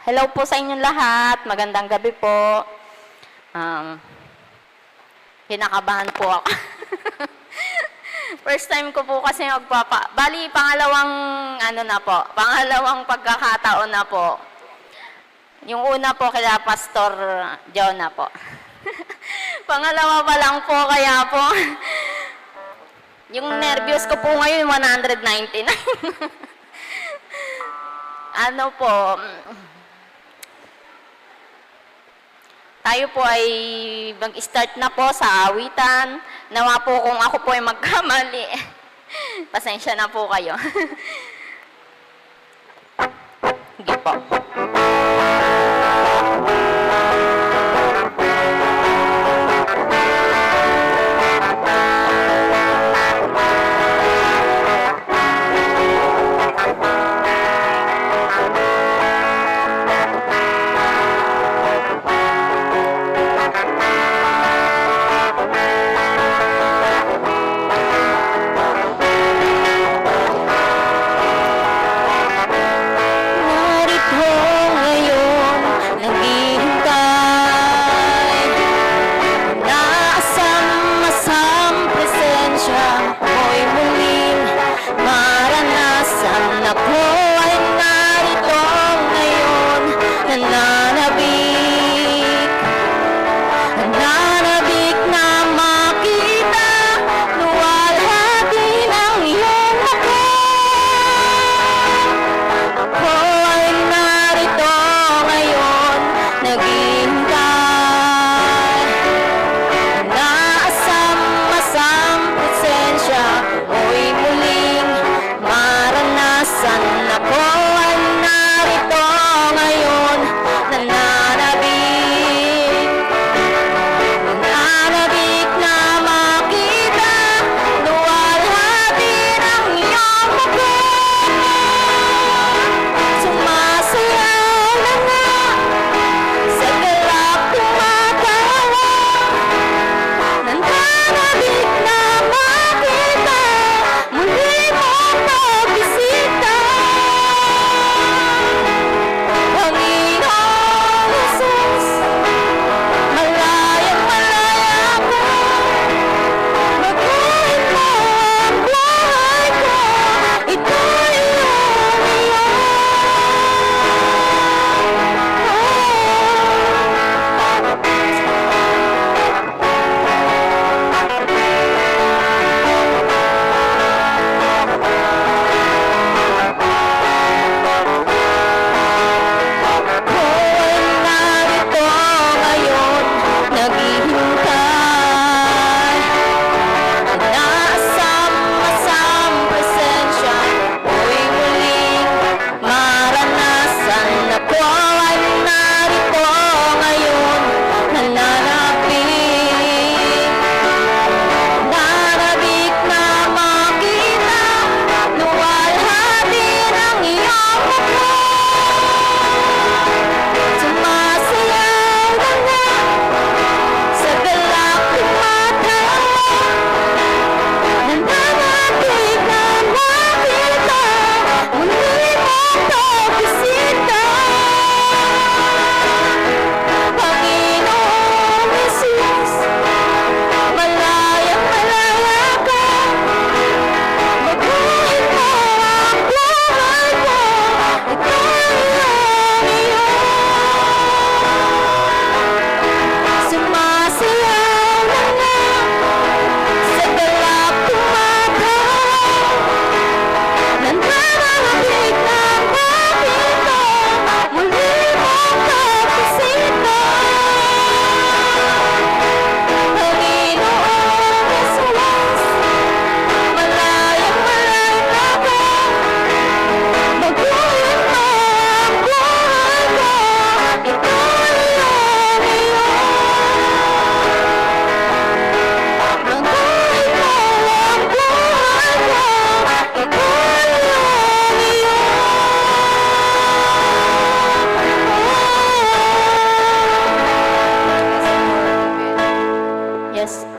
Hello po sa inyong lahat. Magandang gabi po. Kinakabahan po ako. First time ko po kasi bali, pangalawang pagkakataon na po. Yung una po kila Pastor Jonah po. Pangalawa pa lang po, kaya po, yung nervyos ko po ngayon, 199. Ano po, tayo po ay mag-start na po sa awitan. Nawa po kung ako po ay magkamali. Pasensya na po kayo. Sige po.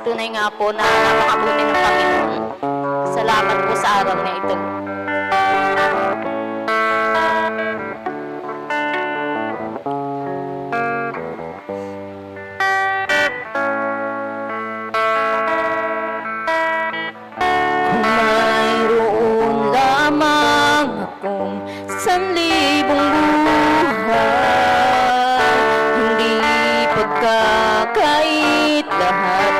Tunay nga po na napakabuti ng Panginoon. Salamat po sa araw na ito. kahit lahat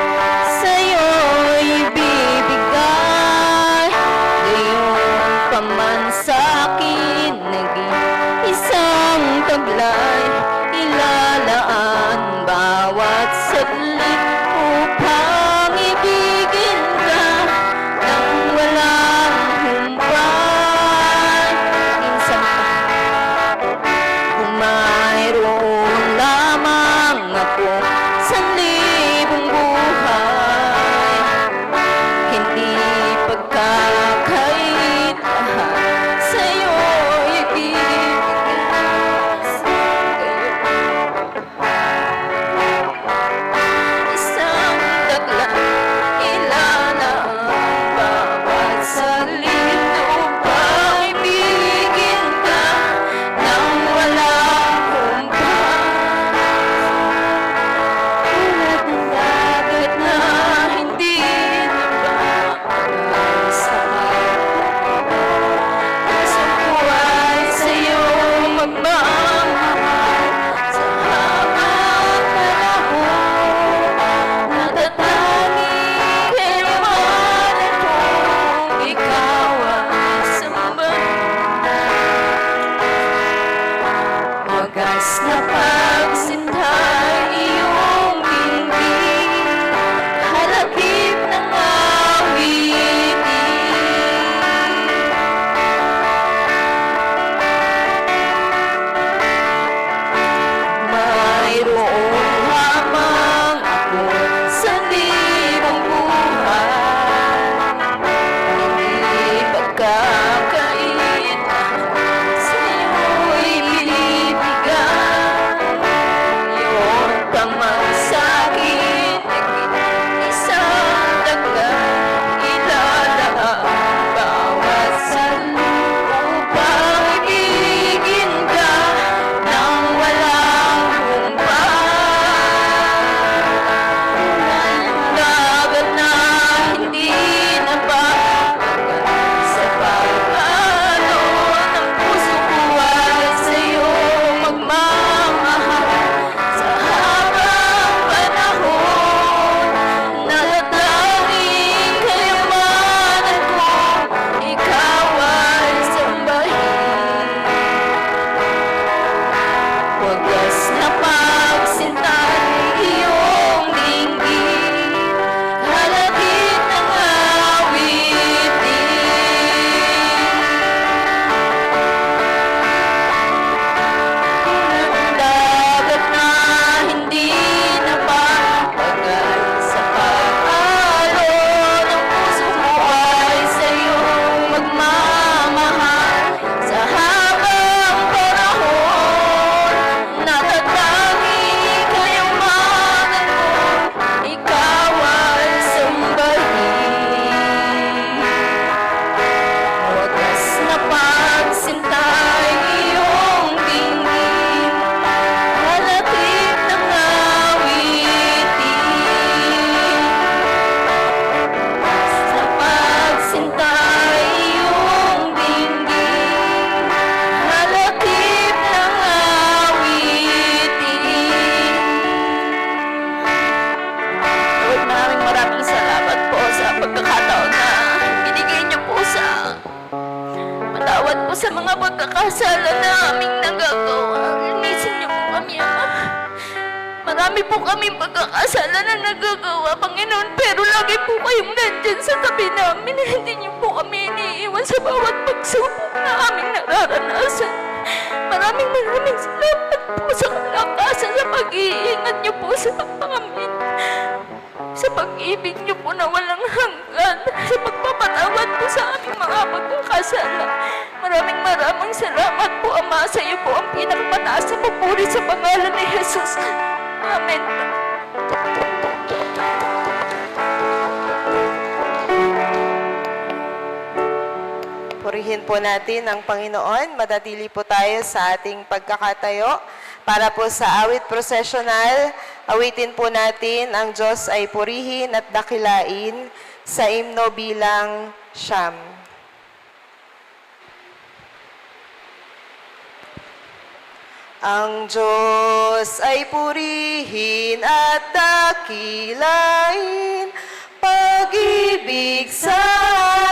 sa'yo'y bibigay. Gayon pa man sa'kin naging isang taglay, ilalaan bawat saglit upang ibigin ka nang walang humpay. Minsan kung mayroon lamang ako sanlibong buhay, hindi pagkakait lahat sa'yo'y ibibigay. Isang tagla, ilalaan bawat saglit upang ibigin ka nang walang humpay. Tulad ng dagat na hindi nababagal sa isang buhay sa'yo magmamahal sa habang panahon. Natatanging kailanman kung ikaw ay sambahin. Wagas na pagsintay iyong dinggin, halagip ng awitin. Mayroon lamang ako sa libong buhay, hindi pagkakait sa'yo'y binibigay. Yun pa man sa'kin naging isang taglay, ilalaan bawat saglit upang ibigin ka nang walang humpay. Dagat na hindi nababagal sa pag-alon ng puso ko ay sa'yo magmamahal sa habang panahon. Natatanging kayamanan ko, ikaw ay sambahin. Wagas na pagsintay iyong dinggin, halagip ng awitin. Dagat na hindi nababagal sa pag-alon ng puso ko ay sa'yo magmamahal sa habang panahon. Natatanging kayamanan ko, ikaw ay sambahin. Wagas na pagsintay iyong dinggin, halagip ng awitin. Sa pagsintay iyong dinggin, halagip ng awitin. Lord, maraming salamat po sa pagkakataon na binigay niyo po sa matawad po sa mga pagkakasala na aming nagagawa. Linisin niyo po kami, Ama. Marami po kaming pagkakasala na nagagawa, Panginoon, pero lagi po kayong nandyan sa tabi namin. Hindi niyo po kami iniiwan sa bawat pagsubok na aming nararanasan. Maraming salamat po sa kalakasan, sa pag-iingat niyo po sa amin, sa pag-ibig niyo po na walang hanggan, sa pagpapatawad po sa aming mga pagkakasala. Maraming salamat po, Ama. Sa iyo po ang pinakamataas na papuri sa pangalan ni Jesus. Amen. Purihin po natin ang Panginoon. Matatili po tayo sa ating pagkakatayo para po sa awit prosesyonal. Awitin po natin ang Diyos ay purihin at dakilain sa himno bilang 9. Ang Diyos ay purihin at dakilain, pag-ibig sa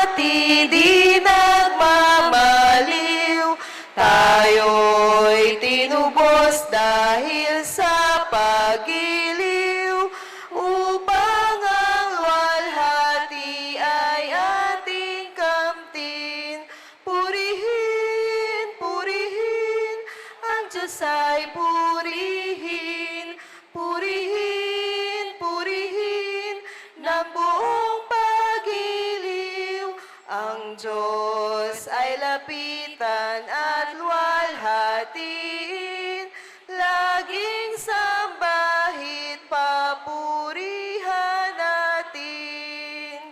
atin di nagmamaliw. Tayo'y tinubos dahil sa pagiliw, upang ang luwalhati ay ating kamtin. Purihin, purihin, ang Diyos ay purihin. Purihin, purihin, ng buong pagiliw. Ang Diyos ay lapitan at luwalhatiin, laging sambahin, papurihan natin.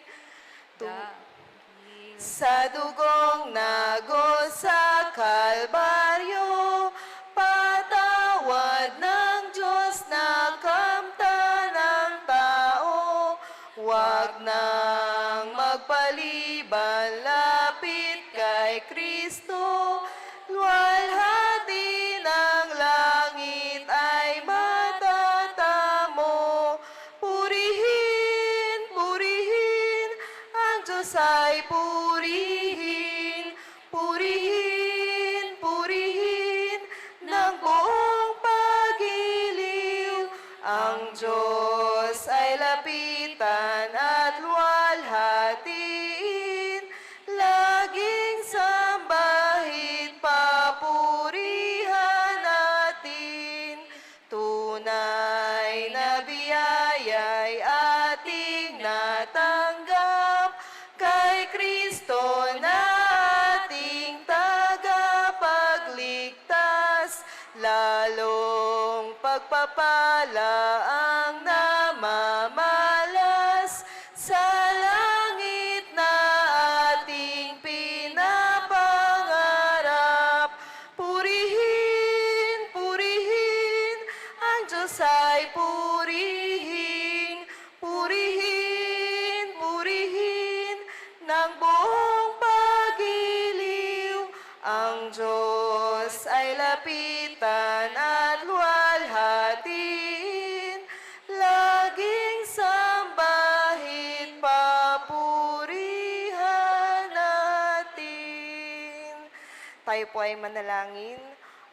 Sa dugong nagos sa Kalbaryo, patawad ng Diyos na kamtan ng tao. Huwag nang magpaliban, lapit kay Kristo. Luwalhati ng langit ay matatamo. Purihin, purihin, ang Diyos ay purihin. Purihin, purihin, ng buong pagiliw. Ang Diyos ay lapitan at luwalhatiin, laging sambahin, papurihan natin. Tunay na biyaya'y ating natanggap, kay Kristo na ating tagapagligtas. Lalong pagpapala ang namamalas sa langit na ating pinapangarap. Purihin, purihin, ang Diyos ay purihin. Purihin, purihin, ng buong pagiliw. Ang Diyos ay lapitan at luwalhatiin, laging sambahin, papurihan natin. Tayo po ay manalangin.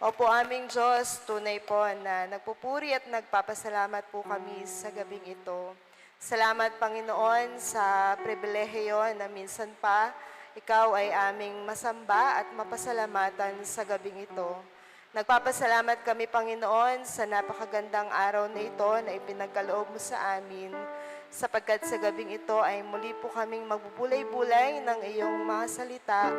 Opo aming Diyos, tunay po na nagpupuri at nagpapasalamat po kami sa gabing ito. Salamat Panginoon sa pribilehiyo na minsan pa ikaw ay aming masamba at mapasalamatan sa gabing ito. Nagpapasalamat kami, Panginoon, sa napakagandang araw na ito na ipinagkaloob mo sa amin, sapagkat sa gabing ito ay muli po kaming magbubulay-bulay ng iyong mga salita.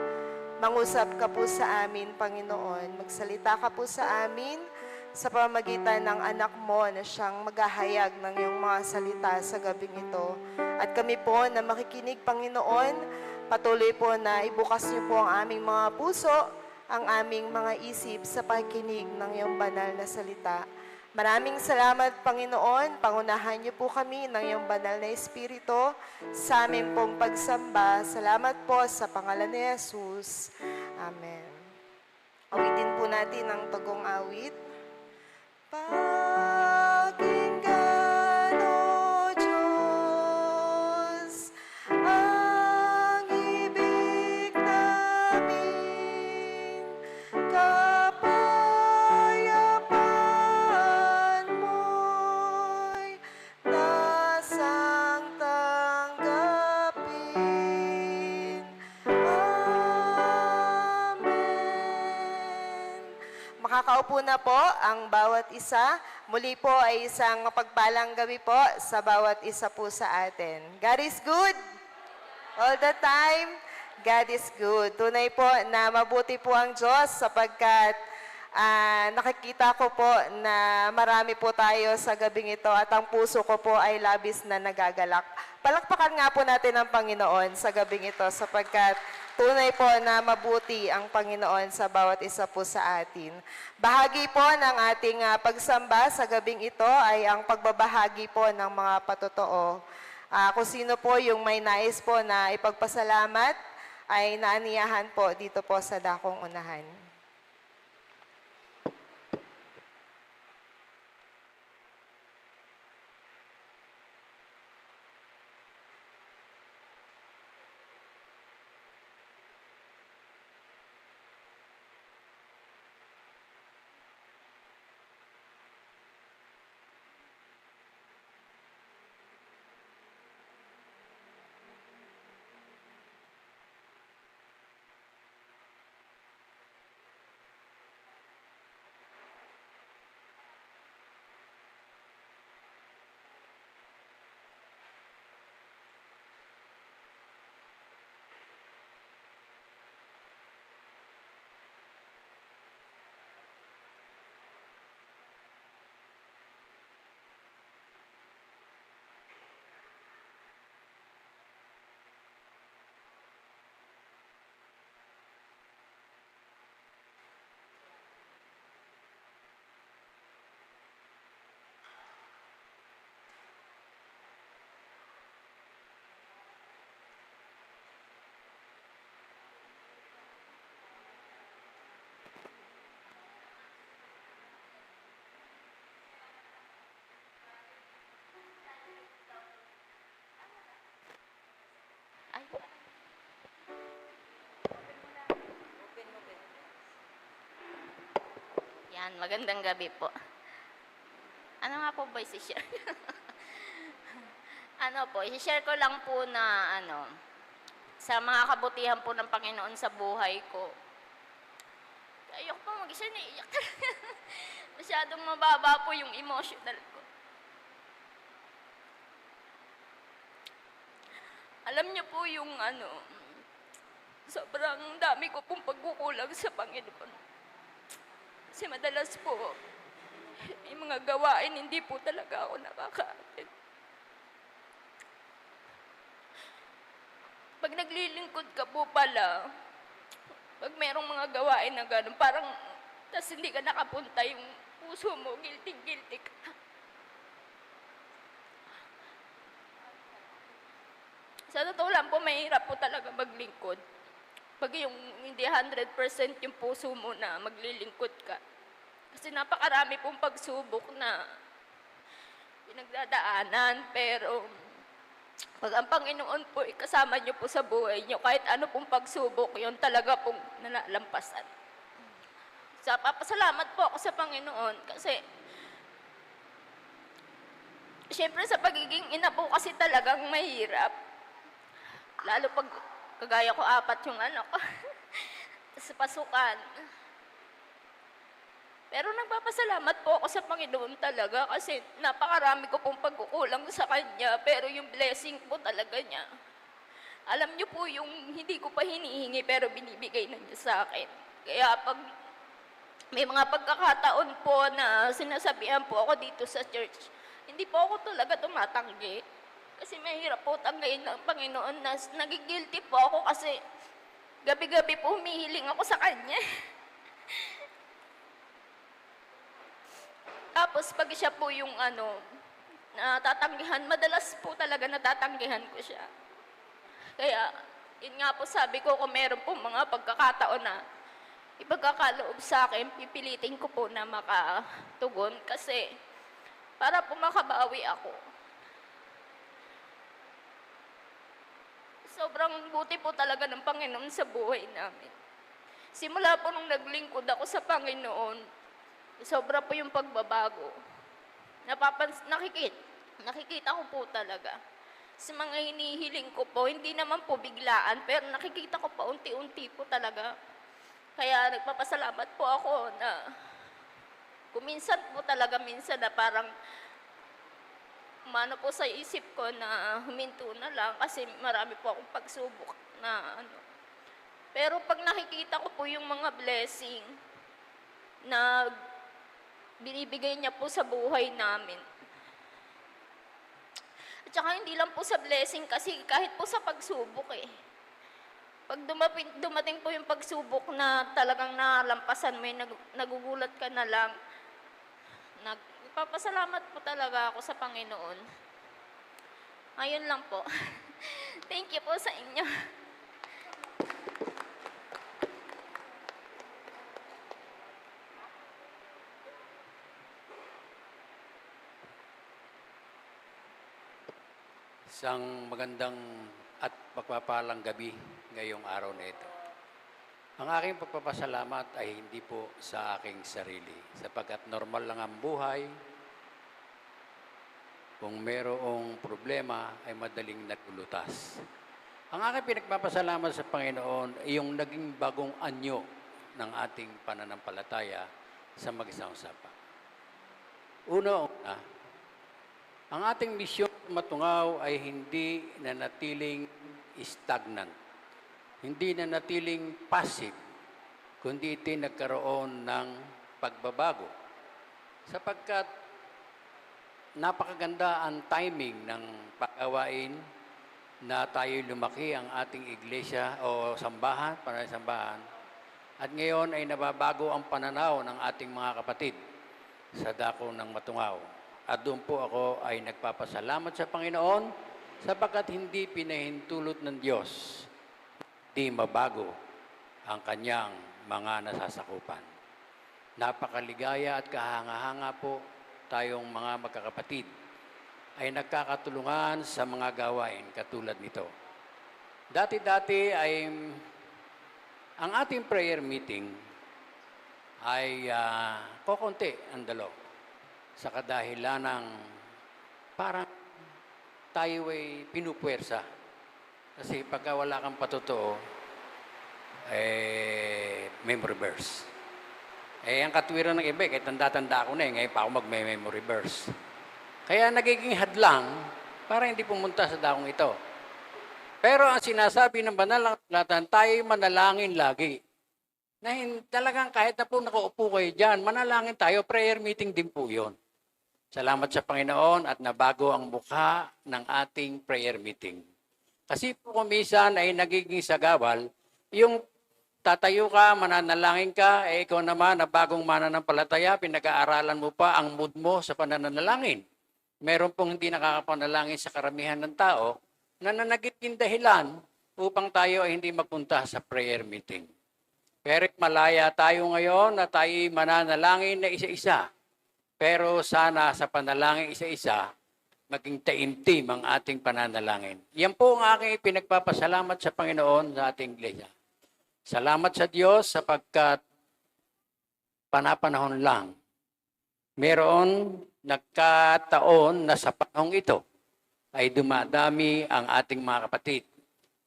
Mangusap ka po sa amin, Panginoon. Magsalita ka po sa amin sa pamamagitan ng anak mo na siyang maghahayag ng iyong mga salita sa gabing ito. At kami po na makikinig, Panginoon, patuloy po na ibukas niyo po ang aming mga puso, ang aming mga isip sa pakikinig ng iyong banal na salita. Maraming salamat, Panginoon. Pangunahan niyo po kami ng iyong banal na Espiritu sa aming pong pagsamba. Salamat po sa pangalan ni Jesus. Amen. Awitin po natin ang tugong awit. Pakinggan, O Diyos, ang ibig namin, kapayapaan mo'y nasang tanggapin. Amen. Makakaupo na po ang bawat isa. Muli po ay isang mapagpalang gabi po sa bawat isa po sa atin. God is good. All the time, God is good. Tunay po na mabuti po ang Diyos sapagkat nakikita ko po na marami po tayo sa gabing ito at ang puso ko po ay labis na nagagalak. Palakpakan nga po natin ang Panginoon sa gabing ito sapagkat tunay po na mabuti ang Panginoon sa bawat isa po sa atin. Bahagi po ng ating pagsamba sa gabing ito ay ang pagbabahagi po ng mga patotoo. Kung sino po yung may nais po na ipagpasalamat, ay naaniyahan po dito po sa dakong unahan. Ayan, magandang gabi po. Ano nga po ba isi-share? Ano po, isi-share ko lang po na sa mga kabutihan po ng Panginoon sa buhay ko. Ayoko po mag-isa, naiiyak. Masyadong mababa po yung emotional ko. Alam niyo po yung sobrang dami ko pong pagkukulang sa Panginoon. Kasi madalas po, may mga gawain, hindi po talaga ako nakaka-attend. Pag naglilingkod ka po pala, pag merong mga gawain na gano'n, parang, tas hindi ka nakapunta yung puso mo, guilty ka. Sa totoo lang po, mahirap po talaga maglingkod. Pag yung hindi 100% yung puso mo na maglilingkod ka. Kasi napakarami pong pagsubok na pinagdadaanan, pero pag ang Panginoon po kasama niyo po sa buhay niyo, kahit ano pong pagsubok, yun talaga pong nalalampasan. Sa papasalamat po ako sa Panginoon kasi siyempre sa pagiging ina po kasi talagang mahirap. Lalo pag kagaya ko 4 yung anak ko sa pasukan. Pero nagpapasalamat po ako sa Panginoon talaga kasi napakarami ko pong pagkukulang sa Kanya, pero yung blessing po talaga niya. Alam niyo po yung hindi ko pa hinihingi pero binibigay na niya sa akin. Kaya pag may mga pagkakataon po na sinasabihan po ako dito sa church, hindi po ako talaga tumatanggi. Kasi mahirap po tanggayin ng Panginoon na nagigilty po ako kasi gabi-gabi po humihiling ako sa Kanya. Tapos pag siya po yung natatanggihan, madalas po talaga natatanggihan ko siya. Kaya, yun nga po sabi ko, kung meron po mga pagkakataon na ipagkakaloob sa akin, pipilitin ko po na makatugon kasi para po makabawi ako. Sobrang buti po talaga ng Panginoon sa buhay namin. Simula po nung naglingkod ako sa Panginoon, sobra po yung pagbabago. Nakikita ko po talaga. Sa mga hinihiling ko po, hindi naman po biglaan, pero nakikita ko pa unti-unti po talaga. Kaya nagpapasalamat po ako na kuminsan po talaga minsan na parang umano po sa isip ko na huminto na lang kasi marami po akong pagsubok na Pero pag nakikita ko po yung mga blessing na binibigay niya po sa buhay namin. At saka hindi lang po sa blessing kasi kahit po sa pagsubok Pag dumating po yung pagsubok na talagang nalampasan mo, nagugulat ka na lang, nagpapasalamat po talaga ako sa Panginoon. Ayun lang po. Thank you po sa inyo. Isang magandang at pagpapalang gabi ngayong araw na ito. Ang aking pagpapasalamat ay hindi po sa aking sarili, sapagkat normal lang ang buhay. Kung mayroong problema ay madaling nagulutas. Ang aking pinagpapasalamat sa Panginoon ay yung naging bagong anyo ng ating pananampalataya sa mag-isang usapa. Una, ang ating misyon matungaw ay hindi nanatiling stagnant, hindi nanatiling passive, kundi iti nagkaroon ng pagbabago. Sapagkat napakaganda ang timing ng pag-awain na tayo lumaki ang ating iglesia o sambahan, pananasambahan, at ngayon ay nababago ang pananaw ng ating mga kapatid sa dako ng matungaw. At doon po ako ay nagpapasalamat sa Panginoon sapagkat hindi pinahintulot ng Diyos, hindi mabago ang kanyang mga nasasakupan. Napakaligaya at kahanga-hanga po tayong mga magkakapatid ay nagkakatulungan sa mga gawain katulad nito. Dati-dati ay ang ating prayer meeting ay kokonti ang dalo sa kadahilan ng parang tayo ay pinupuwersa. Kasi pagka wala kang patotoo, memory verse. Ang katwiran ng iba, kahit tanda-tanda ako na ngayon pa ako mag-memory verse. Kaya nagiging hadlang para hindi pumunta sa dakong ito. Pero ang sinasabi ng banal na kasulatan, tayo manalangin lagi. Na talagang kahit na po nakaupo kayo dyan, manalangin tayo, prayer meeting din po yun. Salamat sa Panginoon at nabago ang mukha ng ating prayer meeting. Kasi po kumisan ay nagiging sagabal, yung tatayo ka, mananalangin ka, ikaw naman na bagong mananampalataya, pinag-aaralan mo pa ang mood mo sa pananalangin. Meron pong hindi nakakapanalangin sa karamihan ng tao na nanagiging dahilan upang tayo ay hindi magpunta sa prayer meeting. Pero malaya tayo ngayon na tayo mananalangin na isa-isa. Pero sana sa panalangin isa-isa, maging taimtim ang ating pananalangin. Yan po ang aking pinagpapasalamat sa Panginoon sa ating iglesia. Salamat sa Diyos sapagkat panapanahon lang. Meron nagkataon na sa panahong ito ay dumadami ang ating mga kapatid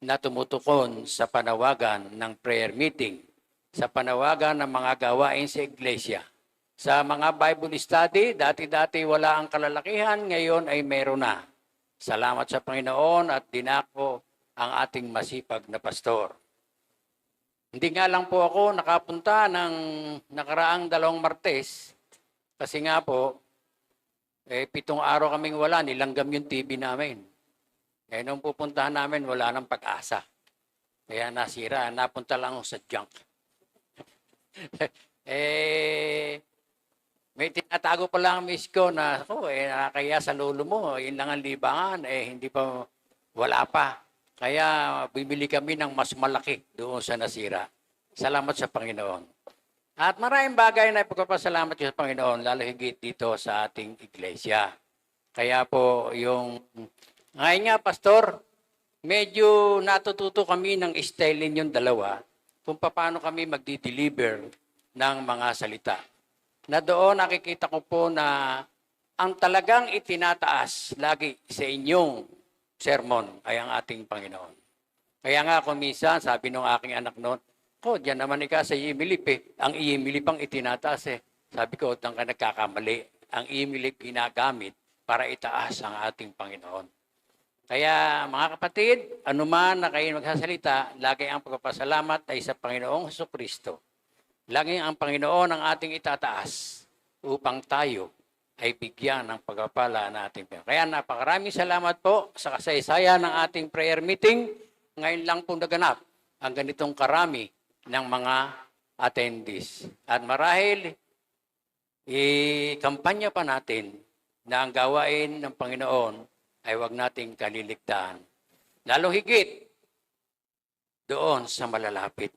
na tumutukon sa panawagan ng prayer meeting, sa panawagan ng mga gawain sa iglesia. Sa mga Bible study, dati-dati wala ang kalalakihan, ngayon ay meron na. Salamat sa Panginoon at dinako ang ating masipag na pastor. Hindi nga lang po ako nakapunta ng nakaraang 2 Martes kasi nga po, 7 araw kaming wala, nilanggam yung TV namin. Nung pupuntahan namin, wala nang pag-asa. Kaya nasira, napunta lang ako sa junk. May tinatago pa lang ang miss ko na, nakakaya sa lolo mo, yun lang ang libangan, hindi pa, wala pa. Kaya bibili kami ng mas malaki doon sa nasira. Salamat sa Panginoon. At maraming bagay na ipagpapasalamat sa Panginoon, lalo higit dito sa ating iglesia. Kaya po ngayon nga, Pastor, medyo natututo kami ng style ninyong dalawa kung paano kami magdi-deliver ng mga salita. Na doon nakikita ko po na ang talagang itinataas lagi sa inyong sermon ay ang ating Panginoon. Kaya nga kung minsan, sabi ng aking anak noon, diyan naman ika sa iimilip Ang iimilip ang itinataas Sabi ko, ka nagkakamali. Ang iimilip ginagamit para itaas ang ating Panginoon. Kaya mga kapatid, anuman na kayo magsasalita, lagi ang pagpapasalamat ay sa Panginoong Jesucristo. Lagi ang Panginoon ang ating itataas upang tayo ay bigyan ng pagpapala na ating Panginoon. Kaya napakaraming salamat po sa kasaysayan ng ating prayer meeting. Ngayon lang po naganap ang ganitong karami ng mga attendees. At marahil, kampanya pa natin na ang gawain ng Panginoon ay huwag nating kaliligtaan. Lalo higit doon sa malalapit.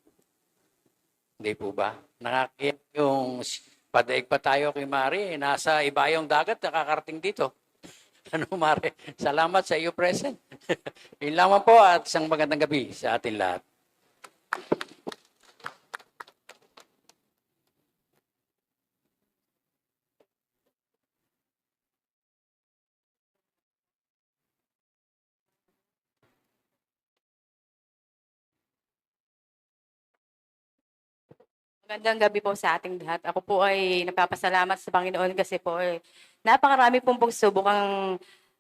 Hindi po ba? Nakakaya yung padaig pa tayo kay Mari, nasa ibayong dagat, nakakarating dito. Mari? Salamat sa iyo, present. Yun lamang po at isang magandang gabi sa atin lahat. Magandang gabi po sa ating lahat. Ako po ay nagpapasalamat sa Panginoon kasi po napakarami pong pagsubok ang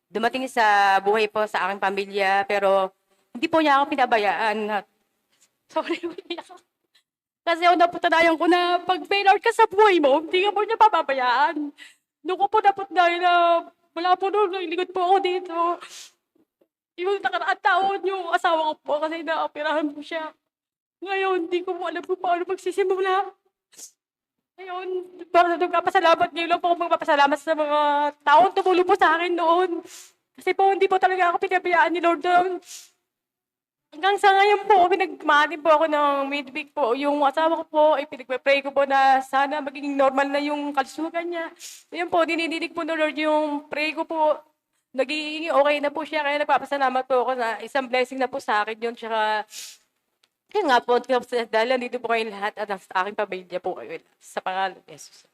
dumating sa buhay po sa aking pamilya pero hindi po niya ako pinabayaan. Sorry, umiyak ako. Kasi naputanayan ko na pag failure ka sa buhay mo, hindi ka po niya papabayaan. Doon ko po naputanayan na wala po doon, naglikod po ako dito. Yung nakaraang taon yung asawa ko po kasi naoperahan po siya. Ngayon, hindi ko po alam kung paano magsisimula. Ngayon, nagpapasalamat ngayon lang po ako magpapasalamat sa mga taong tumulong po sa akin noon. Kasi po, hindi po talaga ako pinabayaan ni Lord doon. Hanggang sa ngayon po, pinagmahanin po ako ng midweek po. Yung asawa ko po, ay pinagpapray ko po na sana magiging normal na yung kalusugan niya. Ngayon po, dinidinig po ng Lord yung pray ko po. Nagiging okay na po siya, kaya nagpapasalamat po ako na isang blessing na po sa akin yun. Tsaka, Kaya nga po, dahil nandito po kayong lahat at sa aking pamilya po kayo sa pangalan ni Jesus.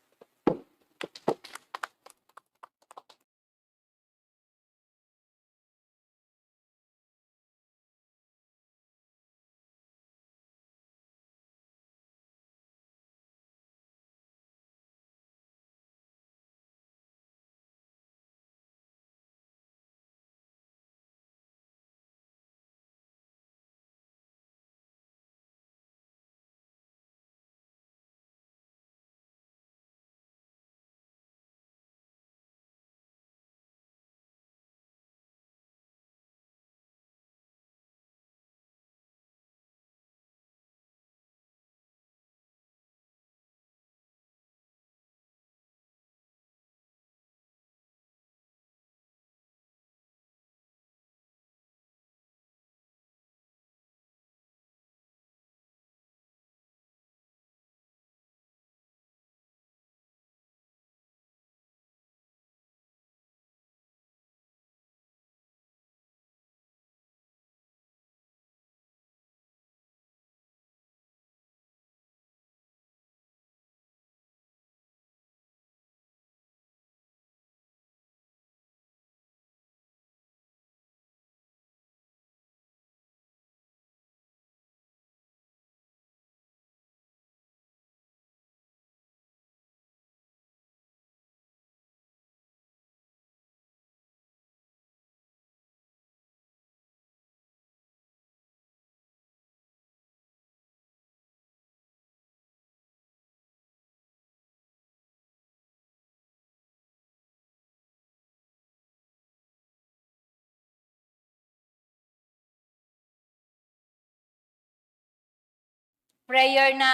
Prayer na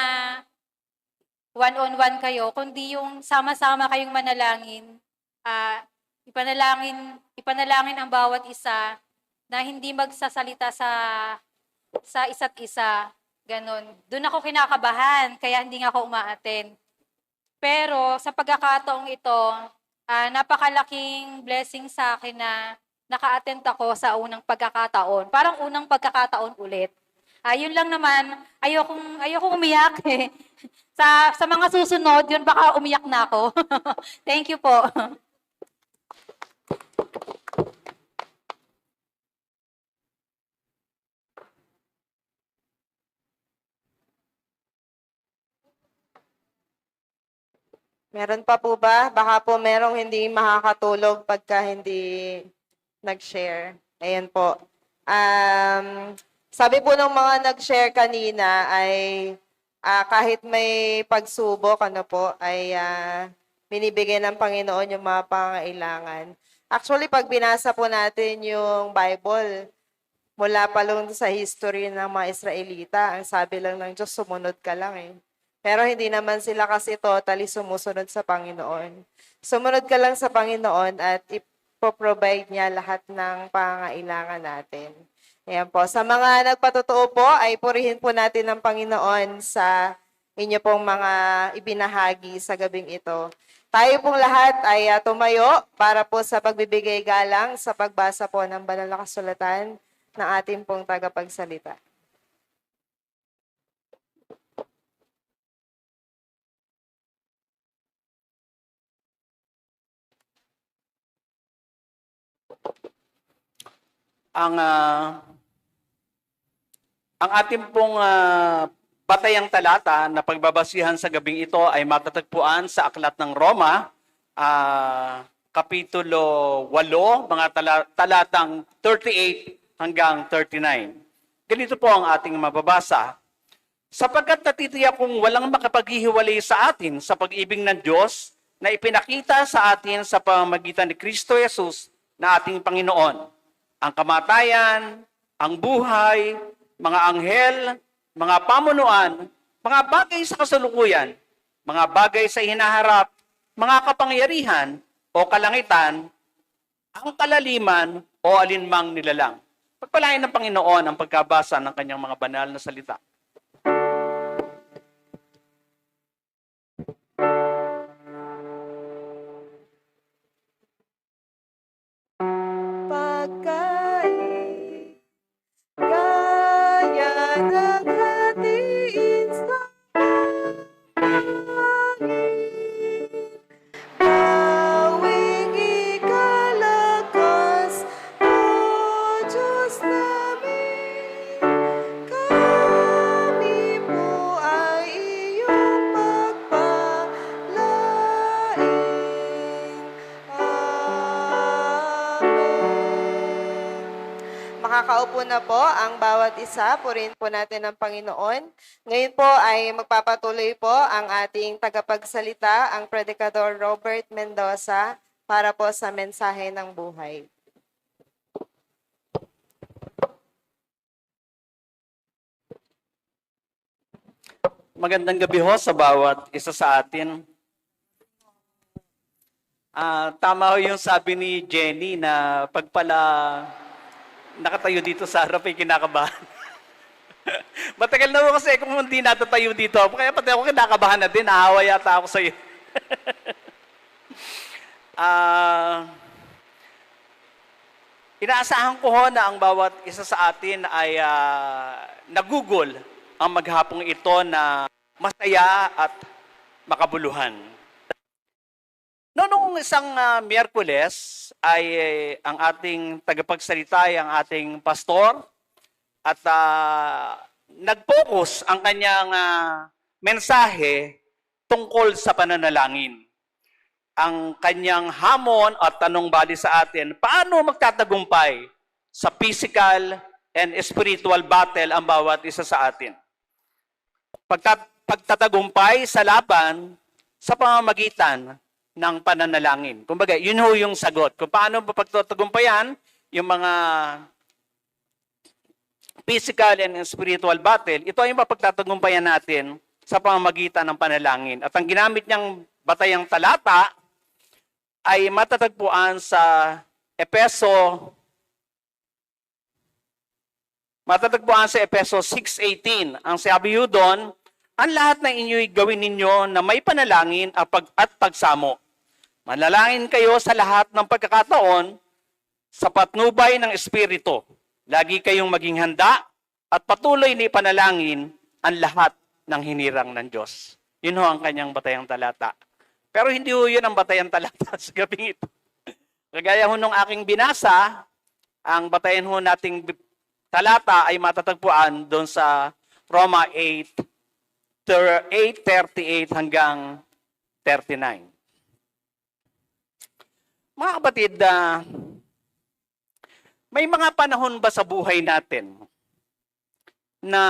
one-on-one kayo, kundi yung sama-sama kayong manalangin. Ipanalangin ang bawat isa na hindi magsasalita sa isa't isa. Ganon. Doon ako kinakabahan, kaya hindi nga ako umaattend. Pero sa pagkakataong ito, napakalaking blessing sa akin na naka-attend ako sa unang pagkakataon. Parang unang pagkakataon ulit. Yun lang naman, ayokong umiyak eh. Sa mga susunod, yun baka umiyak na ako. Thank you po. Meron pa po ba? Baka po merong hindi makakatulog pagka hindi nag-share. Ayan po. Sabi po ng mga nag-share kanina ay kahit may pagsubok, ano po, ay binibigay ng Panginoon yung mga pangailangan. Actually, pag binasa po natin yung Bible, mula pa lang sa history ng mga Israelita, ang sabi lang ng Diyos, sumunod ka lang eh. Pero hindi naman sila kasi totally sumusunod sa Panginoon. Sumunod ka lang sa Panginoon at ipoprovide niya lahat ng pangailangan natin. Ayan po. Sa mga nagpatotoo po, ay purihin po natin ang Panginoon sa inyo pong mga ibinahagi sa gabing ito. Tayo pong lahat ay tumayo para po sa pagbibigay galang sa pagbasa po ng banal na kasulatan ng ating pong tagapagsalita. Ang ating pong batayang talata na pagbabasihan sa gabing ito ay matatagpuan sa Aklat ng Roma, Kapitulo 8, mga talatang 38 hanggang 39. Ganito po ang ating mababasa. Sapagkat natitiyak kung walang makapaghihiwalay sa atin sa pag-ibig ng Diyos na ipinakita sa atin sa pamamagitan ni Kristo Jesus na ating Panginoon. Ang kamatayan, ang buhay, mga anghel, mga pamunuan, mga bagay sa kasalukuyan, mga bagay sa hinaharap, mga kapangyarihan o kalangitan, ang kalaliman o alinmang nilalang. Pagpalain ng Panginoon ang pagkabasa ng kanyang mga banal na salita. Pagkain, kaya ng Makakaupo na po ang bawat isa. Purihin po natin ang Panginoon. Ngayon po ay magpapatuloy po ang ating tagapagsalita, ang Predikador Robert Mendoza, para po sa mensahe ng buhay. Magandang gabi ho sa bawat isa sa atin. Tama ho yung sabi ni Jenny na pag pala nakatayo dito sa harap ay kinakabahan. Matagal na ho kasi kung hindi natatayo dito, kaya pati ako kinakabahan na din, naawa yata ako sa iyo. Inaasahan ko ho na ang bawat isa sa atin ay nagugol ang maghapong ito na masaya at makabuluhan. Noong isang Miyerkules ay ang ating tagapagsalita ay ang ating pastor at nag-focus ang kanyang mensahe tungkol sa pananalangin. Ang kanyang hamon at tanong bali sa atin, paano magtatagumpay sa physical and spiritual battle ang bawat isa sa atin? Pagtatagumpay sa laban sa pamamagitan ng pananalangin. Kumbaga, yun ho yung sagot. Kung paano pagtatagumpayan yung mga physical and spiritual battle, ito ay mapagtatagumpayan natin sa pamamagitan ng panalangin. At ang ginamit niyang batayang talata ay matatagpuan sa Efeso 6:18. Ang sabi ho doon, ang lahat na inyo'y gawin ninyo na may panalangin at pagsamo. Manalangin kayo sa lahat ng pagkakataon sa patnubay ng Espiritu. Lagi kayong maging handa at patuloy na ipanalangin ang lahat ng hinirang ng Diyos. Yun ho ang kanyang batayang talata. Pero hindi ho yun ang batayang talata sa gabing ito. Kagaya ho nung aking binasa, ang batayan ho nating talata ay matatagpuan doon sa Roma 8:38 hanggang 39. Mga kapatid, may mga panahon ba sa buhay natin na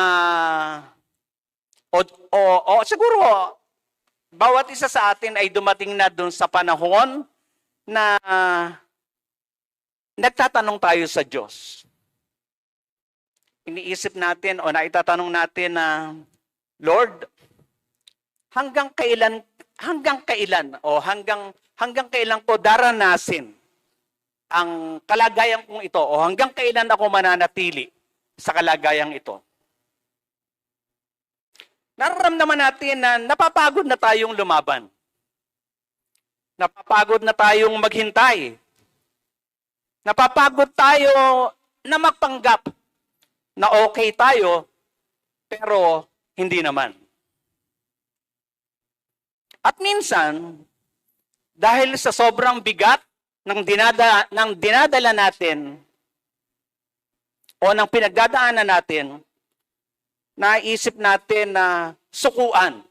o siguro bawat isa sa atin ay dumating na doon sa panahon na nagtatanong tayo sa Diyos. Iniisip natin o naitatanong natin na, Lord, hanggang kailan ko daranasin ang kalagayan kong ito o hanggang kailan ako mananatili sa kalagayang ito? Nararamdaman natin na napapagod na tayong lumaban. Napapagod na tayong maghintay. Napapagod tayo na magpanggap na okay tayo, pero hindi naman. At minsan, dahil sa sobrang bigat ng dinadala natin o ng pinagdadaanan natin, naisip natin na sukuan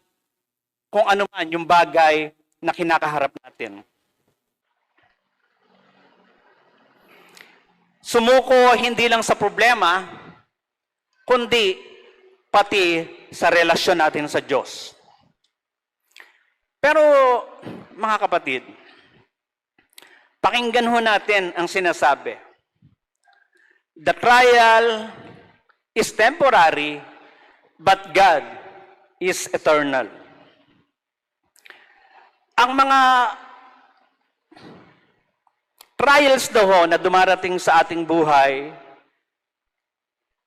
kung ano man yung bagay na kinakaharap natin. Sumuko hindi lang sa problema, kundi pati sa relasyon natin sa Diyos. Pero, mga kapatid, pakinggan ho natin ang sinasabi. The trial is temporary, but God is eternal. Ang mga trials daw ho na dumarating sa ating buhay,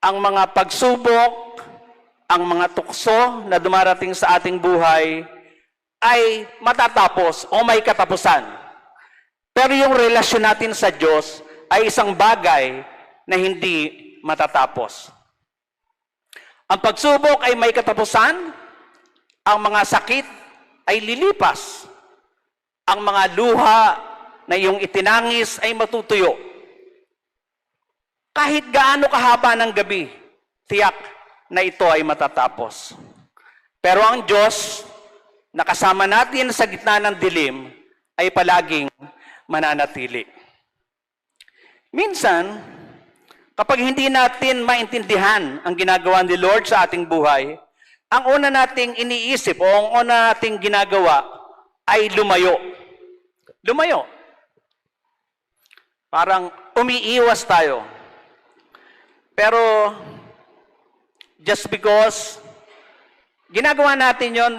ang mga pagsubok, ang mga tukso na dumarating sa ating buhay ay matatapos o may katapusan. Pero yung relasyon natin sa Diyos ay isang bagay na hindi matatapos. Ang pagsubok ay may katapusan, ang mga sakit ay lilipas, ang mga luha na iyong itinangis ay matutuyo. Kahit gaano kahaba ng gabi, tiyak na ito ay matatapos. Pero ang Diyos, na kasama natin sa gitna ng dilim, ay palaging mananatili. Minsan, Kapag hindi natin maintindihan ang ginagawa ni Lord sa ating buhay, ang una nating iniisip o ang una nating ginagawa ay lumayo. Lumayo. Parang umiiwas tayo. Pero just because ginagawa natin yon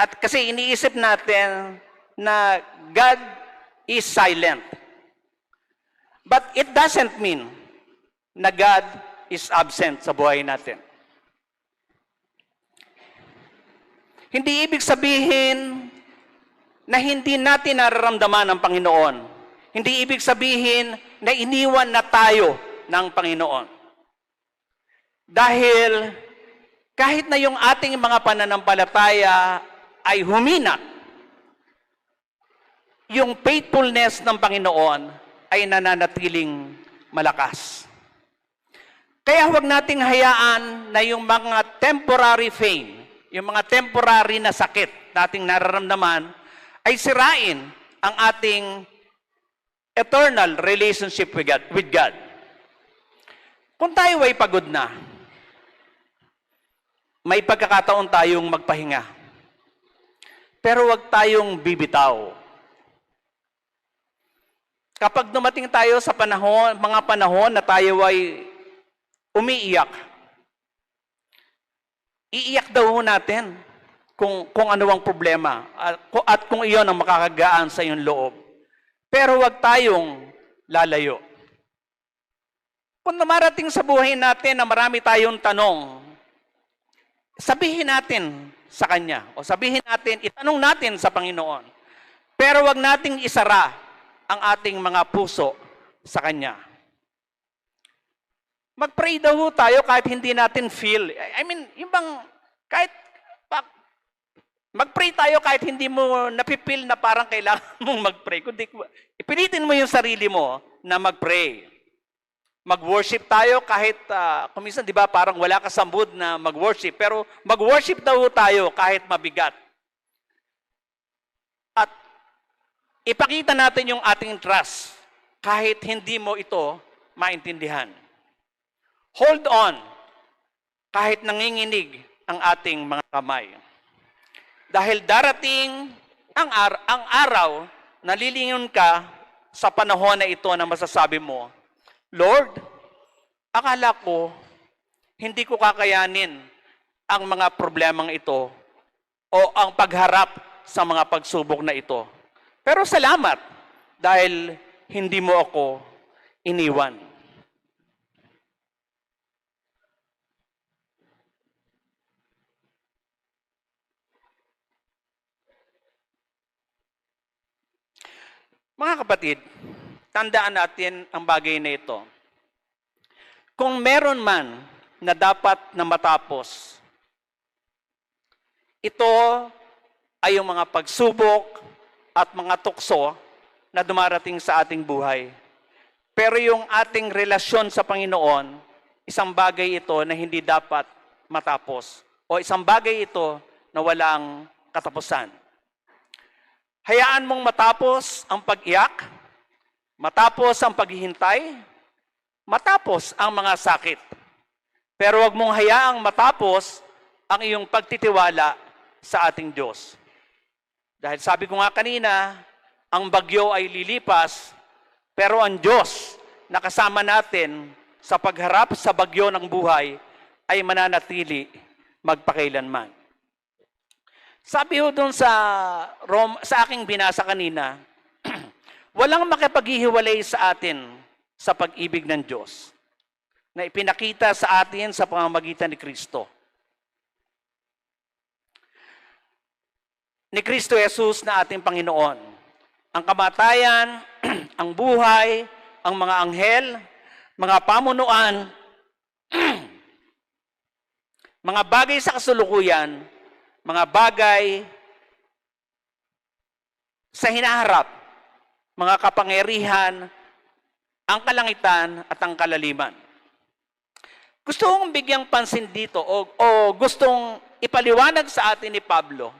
at kasi iniisip natin na God is silent. But it doesn't mean na God is absent sa buhay natin. Hindi ibig sabihin na hindi natin nararamdaman ang Panginoon. Hindi ibig sabihin na iniwan na tayo ng Panginoon. Dahil kahit na yung ating mga pananampalataya ay humina, yung faithfulness ng Panginoon ay nananatiling malakas. Kaya huwag nating hayaan na yung mga temporary pain, yung mga temporary na sakit nating nararamdaman ay sirain ang ating eternal relationship with God. Kung tayo ay pagod na, may pagkakataon tayong magpahinga. Pero huwag tayong bibitaw. Kapag dumating tayo sa mga panahon na tayo ay umiiyak, iiyak daw natin kung ano ang problema at kung iyon ang makakagaan sa iyong loob. Pero huwag tayong lalayo. Kung namarating sa buhay natin na marami tayong tanong, sabihin natin sa Kanya o sabihin natin, itanong natin sa Panginoon. Pero huwag nating isara ang ating mga puso sa Kanya. Mag-pray daw tayo kahit hindi natin feel. I mean, yung bang, mag-pray tayo kahit hindi mo napipil na parang kailangan mong mag-pray. Kundi, ipilitin mo yung sarili mo na mag-pray. Mag-worship tayo kahit, kung minsan, di ba, parang wala ka sa mood na mag-worship. Pero mag-worship daw tayo kahit mabigat. At ipakita natin yung ating trust kahit hindi mo ito maintindihan. Hold on kahit nanginginig ang ating mga kamay. Dahil darating ang araw na lilingon ka sa panahon na ito na masasabi mo, Lord, akala ko hindi ko kakayanin ang mga problemang ito o ang pagharap sa mga pagsubok na ito. Pero salamat dahil hindi mo ako iniwan. Mga kapatid, tandaan natin ang bagay na ito. Kung meron man na dapat na matapos, ito ay yung mga pagsubok at mga tukso na dumarating sa ating buhay. Pero yung ating relasyon sa Panginoon, isang bagay ito na hindi dapat matapos. O isang bagay ito na walang katapusan. Hayaan mong matapos ang pag-iyak, matapos ang paghihintay, matapos ang mga sakit. Pero huwag mong hayaang matapos ang iyong pagtitiwala sa ating Diyos. Dahil sabi ko nga kanina, ang bagyo ay lilipas, pero ang Diyos na kasama natin sa pagharap sa bagyo ng buhay ay mananatili magpakailanman. Sabi ho doon sa aking binasa kanina, walang makipaghihiwalay sa atin sa pag-ibig ng Diyos na ipinakita sa atin sa pamamagitan ni Kristo. Ni Kristo Jesus na ating Panginoon. Ang kamatayan, ang buhay, ang mga anghel, mga pamunuan, mga bagay sa kasulukuyan, mga bagay sa hinaharap, mga kapangyarihan, ang kalangitan at ang kalaliman. Gusto kong bigyang pansin dito o gustong ipaliwanag sa atin ni Pablo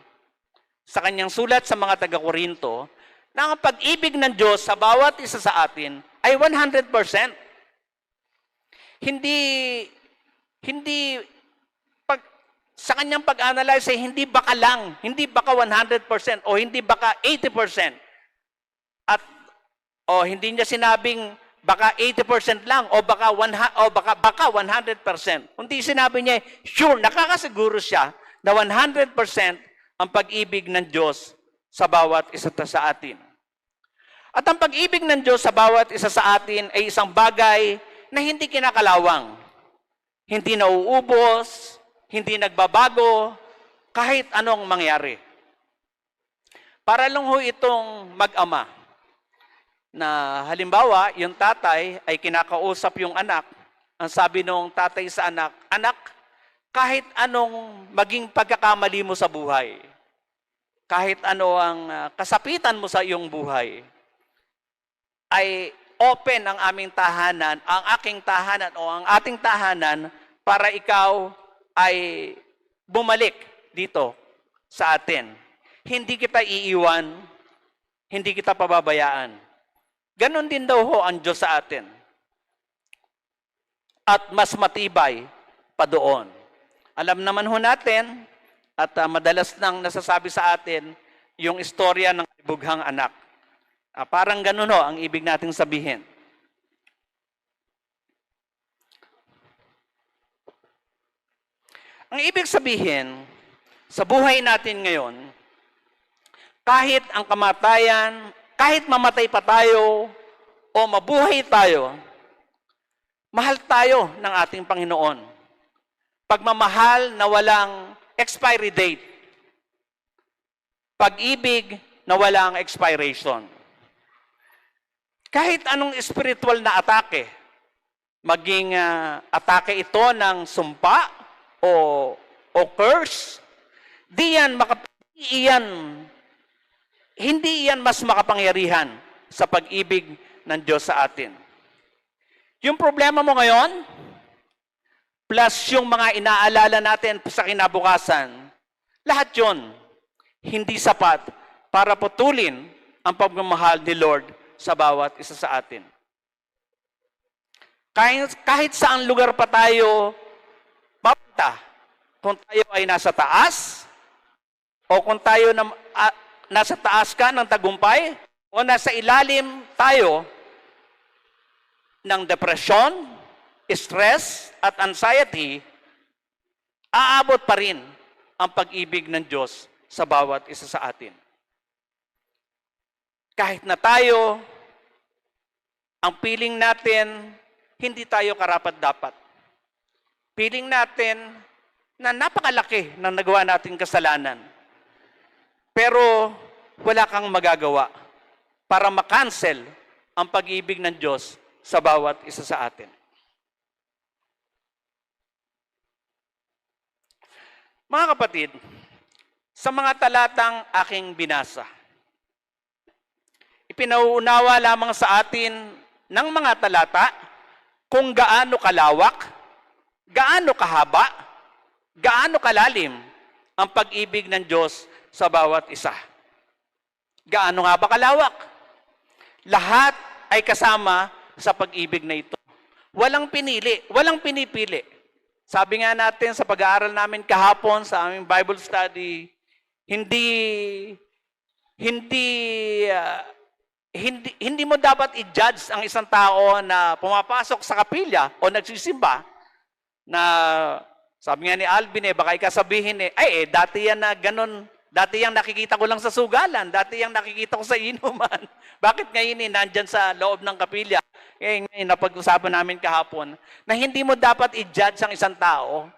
sa kanyang sulat sa mga taga-Korinto na ang pag-ibig ng Diyos sa bawat isa sa atin ay 100%. Hindi, hindi, pag, sa kanyang pag-analyze ay hindi baka lang, hindi baka 100% o hindi baka 80%. At o hindi niya sinabing baka 80% lang o baka 100%. Kundi sinabi niya, sure, nakakasiguro siya na 100% ang pag-ibig ng Diyos sa bawat isa sa atin. At ang pag-ibig ng Diyos sa bawat isa sa atin ay isang bagay na hindi kinakalawang, hindi nauubos, hindi nagbabago, kahit anong mangyari. Para lang ho itong mag-ama, na halimbawa, yung tatay ay kinakausap yung anak. Ang sabi nung tatay sa anak, anak, kahit anong maging pagkakamali mo sa buhay, kahit ano ang kasapitan mo sa iyong buhay, ay open ang aming tahanan, ang aking tahanan o ang ating tahanan para ikaw ay bumalik dito sa atin. Hindi kita iiwan, hindi kita pababayaan. Ganon din daw ho ang Diyos sa atin. At mas matibay pa doon. Alam naman ho natin, at madalas nang nasasabi sa atin, yung istorya ng bughang anak. Parang ganon ho ang ibig nating sabihin. Ang ibig sabihin, sa buhay natin ngayon, kahit ang kamatayan, kahit mamatay pa tayo o mabuhay tayo, mahal tayo ng ating Panginoon. Pagmamahal na walang expiry date. Pag-ibig na walang expiration. Kahit anong spiritual na atake, maging atake ito ng sumpa o curse, hindi yan mas makapangyarihan sa pag-ibig ng Diyos sa atin. Yung problema mo ngayon, plus yung mga inaalala natin sa kinabukasan, lahat yon hindi sapat para putulin ang pagmamahal ni Lord sa bawat isa sa atin. Kahit saang lugar pa tayo papunta, kung tayo ay nasa taas, o kung tayo nasa taas ka ng tagumpay, o nasa ilalim tayo ng depresyon, stress, at anxiety, aabot pa rin ang pag-ibig ng Diyos sa bawat isa sa atin. Kahit na tayo, ang feeling natin, hindi tayo karapat-dapat. Feeling natin na napakalaki ng nagawa nating kasalanan. Pero wala kang magagawa para makancel ang pag-ibig ng Diyos sa bawat isa sa atin. Mga kapatid, sa mga talatang aking binasa, ipinauunawa lamang sa atin ng mga talata kung gaano kalawak, gaano kahaba, gaano kalalim ang pag-ibig ng Diyos sa bawat isa. Gaano nga ba kalawak? Lahat ay kasama sa pag-ibig na ito. Walang pinili, walang pinipili. Sabi nga natin sa pag-aaral namin kahapon sa aming Bible study, hindi mo dapat i-judge ang isang tao na pumapasok sa kapilya o nagsisimba na sabi nga ni Alvin baka ikasabihin dati yan na ganun. Dati yung nakikita ko lang sa sugalan. Dati yung nakikita ko sa inuman. Bakit ngayon nandyan sa loob ng kapilya? Ngayon, napag-usapan namin kahapon na hindi mo dapat i-judge ang isang tao.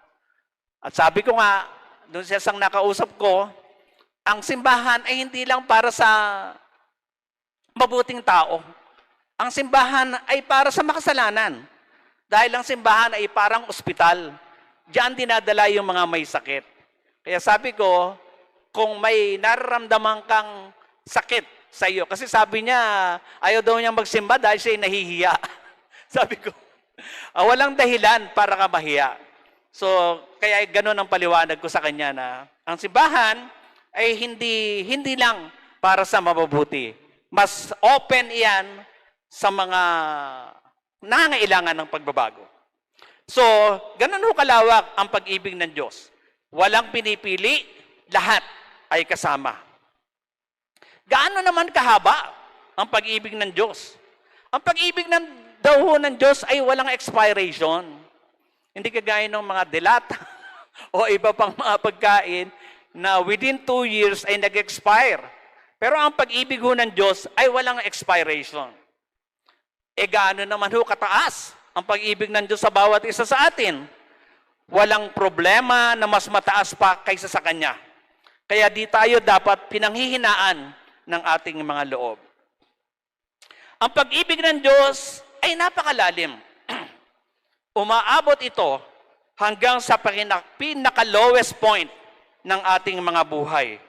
At sabi ko nga, doon siya sang nakausap ko, ang simbahan ay hindi lang para sa mabuting tao. Ang simbahan ay para sa makasalanan. Dahil ang simbahan ay parang ospital. Diyan dinadala yung mga may sakit. Kaya sabi ko, kung may nararamdaman kang sakit sa iyo. Kasi sabi niya, ayaw daw niyang magsimba dahil siya nahihiya. Sabi ko, walang dahilan para ka mahiya. So, kaya ganun ang paliwanag ko sa kanya na ang simbahan ay hindi lang para sa mabubuti. Mas open iyan sa mga nangangailangan ng pagbabago. So, ganun ho kalawak ang pag-ibig ng Diyos. Walang pinipili, lahat ay kasama. Gaano naman kahaba ang pag-ibig ng Diyos? Ang pag-ibig ng Diyos ay walang expiration. Hindi kagaya ng mga delata o iba pang mga pagkain na within 2 years ay nag-expire. Pero ang pag-ibig ho ng Diyos ay walang expiration. Gaano naman ho kataas ang pag-ibig ng Diyos sa bawat isa sa atin? Walang problema na mas mataas pa kaysa sa Kanya. Kaya di tayo dapat pinanghihinaan ng ating mga loob. Ang pag-ibig ng Diyos ay napakalalim. Umaabot ito hanggang sa pinaka-lowest point ng ating mga buhay.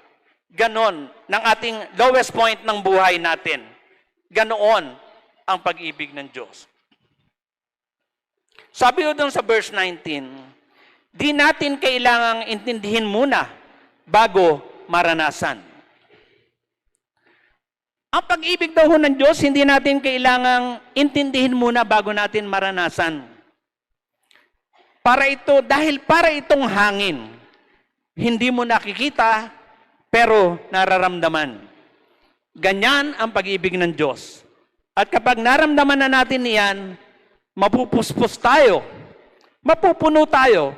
Ganon, ng ating lowest point ng buhay natin. Ganoon ang pag-ibig ng Diyos. Sabi ko doon sa verse 19, di natin kailangang intindihin muna bago maranasan. Ang pag-ibig daw ng Diyos, hindi natin kailangang intindihin muna bago natin maranasan. Dahil para itong hangin, hindi mo nakikita, pero nararamdaman. Ganyan ang pag-ibig ng Diyos. At kapag naramdaman na natin iyan, mapupuspos tayo, mapupuno tayo.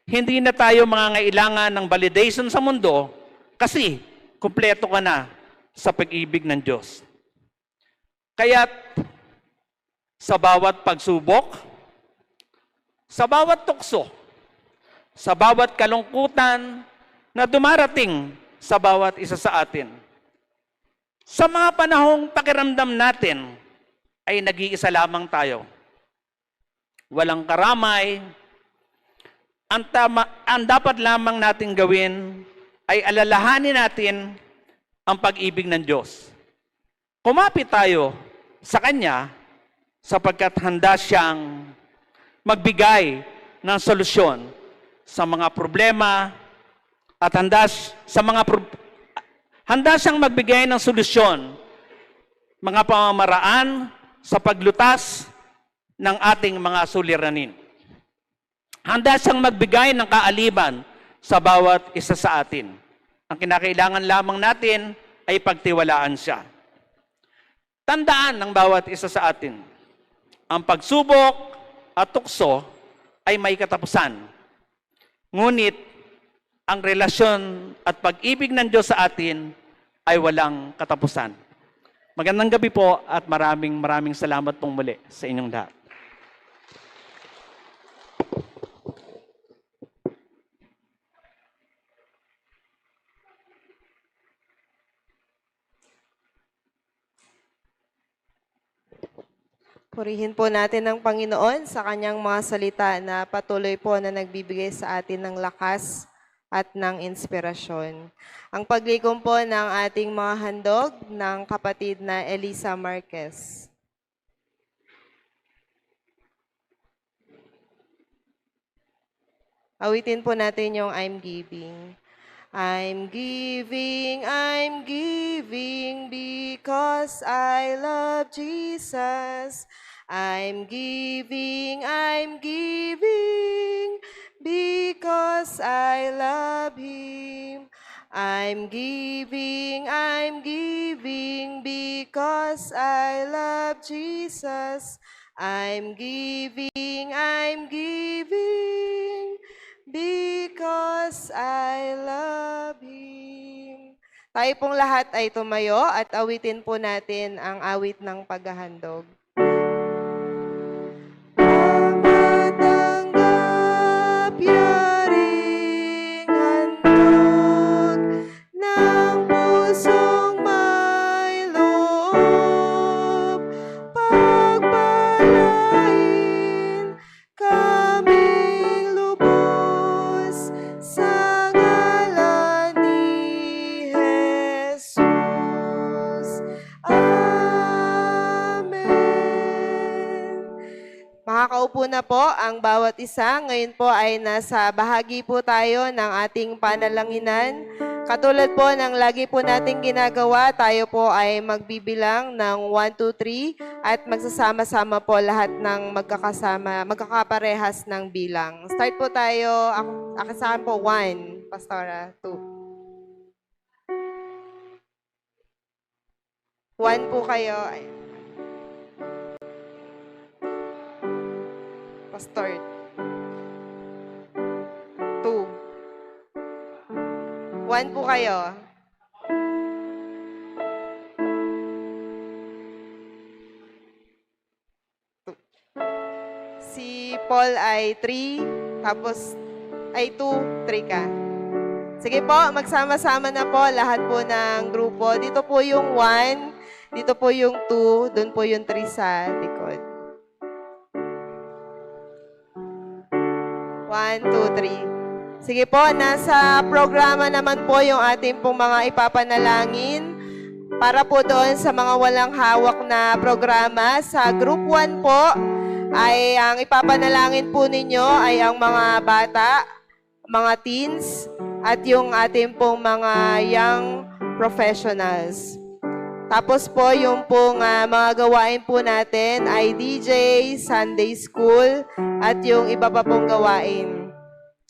Hindi na tayo mangangailangan ng validation sa mundo kasi kumpleto ka na sa pag-ibig ng Diyos. Kaya't sa bawat pagsubok, sa bawat tukso, sa bawat kalungkutan na dumarating sa bawat isa sa atin, sa mga panahong pakiramdam natin ay nag-iisa lamang tayo. Walang karamay. Ang dapat lamang natin gawin ay alalahanin natin ang pag-ibig ng Diyos. Kumapit tayo sa Kanya sapagkat handa siyang magbigay ng solusyon sa mga problema at handa siyang magbigay ng solusyon, mga pamamaraan sa paglutas ng ating mga suliranin. Handa siyang magbigay ng kaaliban sa bawat isa sa atin. Ang kinakailangan lamang natin ay pagtiwalaan siya. Tandaan ng bawat isa sa atin, ang pagsubok at tukso ay may katapusan. Ngunit, ang relasyon at pag-ibig ng Diyos sa atin ay walang katapusan. Magandang gabi po at maraming salamat pong muli sa inyong lahat. Purihin po natin ang Panginoon sa kanyang mga salita na patuloy po na nagbibigay sa atin ng lakas at ng inspirasyon. Ang paglikom po ng ating mga handog ng kapatid na Elisa Marquez. Awitin po natin yung I'm giving. I'm giving because I love Jesus. I'm giving because I love Him. I'm giving because I love Jesus. I'm giving because I love Him. Tayo pong lahat ay tumayo at awitin po natin ang awit ng paghahandog. Tumatanggap yaring handog ng pusong may loob. Pagpalain kaming lubos sa ngalan ni Jesus. Amen. Makakaupo na po ang bawat isa. Ngayon po ay nasa bahagi po tayo ng ating panalanginan Katulad po ng lagi po nating ginagawa, tayo po ay magbibilang ng 1, 2, 3 at magsasama-sama po lahat ng magkakaparehas ng bilang. Start po tayo. Ako sa akin po 1, Pastora 2. 1 po kayo. Pastor 2. 1 po kayo. Si Paul ay 3, tapos ay 2, 3 ka. Sige po, magsama-sama na po lahat po ng grupo. Dito po yung 1, dito po yung 2, doon po yung 3 sa likod. 1, 2, 3. Sige po, nasa programa naman po yung ating pong mga ipapanalangin para po doon sa mga walang hawak na programa. Sa Group 1 po, ay ang ipapanalangin po ninyo ay ang mga bata, mga teens, at yung ating pong mga young professionals. Tapos po, yung pong mga gawain po natin ay DJ, Sunday School, at yung iba pa pong gawain.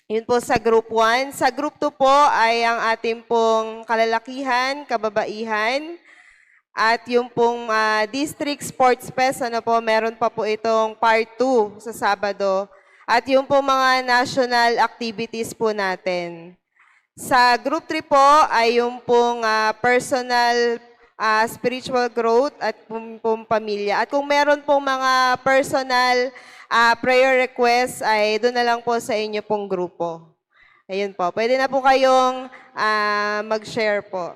Yun po sa Group 1. Sa Group 2 po ay ang ating pong kalalakihan, kababaihan, at yung pong District Sports Fest, meron pa po itong Part 2 sa Sabado. At yung pong mga national activities po natin. Sa Group 3 po ay yung pong personal spiritual growth at pong pamilya. At kung meron pong mga personal prayer requests ay doon na lang po sa inyo pong grupo. Ayun po. Pwede na po kayong mag-share po.